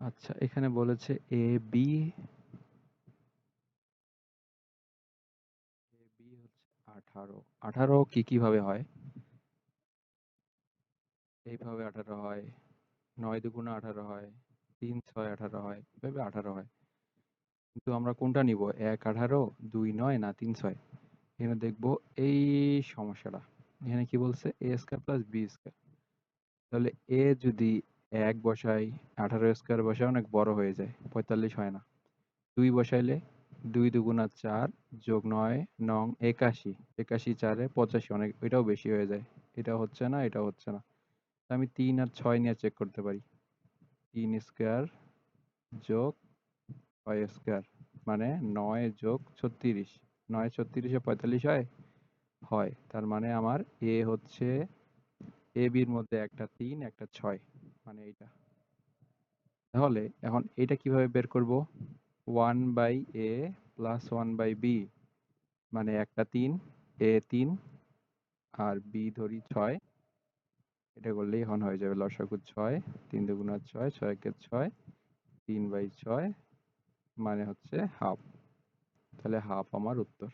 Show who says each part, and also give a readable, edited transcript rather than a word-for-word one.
Speaker 1: আচ্ছা, এখানে বলেছে এ বি হচ্ছে 18। 18 কিভাবে হয়? এইভাবে 18 হয়, 9 দুগুণে 18 হয়, 3 6 18 হয়, এভাবে 18 হয়। কিন্তু আমরা কোনটা নিব? 1 18, 2 9 না 3 6? এখানে দেখব এই সমস্যাটা। এখানে কি বলছে? a square plus b square. তাহলে a যদি 1 বসাই, 18 স্কয়ার বসাই অনেক বড় হয়ে যায়, 45 হয় না। 2 বসাইলে 2 দুগুণা 4 যোগ 9 নং 81, 81 4 85, অনেক, এটাও বেশি হয়ে যায়। এটা হচ্ছে না, এটা হচ্ছে না। তো আমি 3 আর 6 নিয়ে চেক করতে পারি। 3 স্কয়ার যোগ 6 স্কয়ার মানে 9 যোগ 36। 9 36 এ 45 হয়? হয়। তার মানে আমার এ হচ্ছে, এ বির মধ্যে একটা 3 একটা 6, মানে এইটা। তাহলে এখন এটা কিভাবে বের করব? 1 by A plus 1 by B, মানে একটা 3, এ 3 আর বি ধরি 6। এটা করলেই এখন হয়ে যাবে লসাগু 6, 3 দুগুণা 6, 6 একে 6, 3 বাই 6 মানে হচ্ছে হাফ। তাহলে হাফ আমার উত্তর।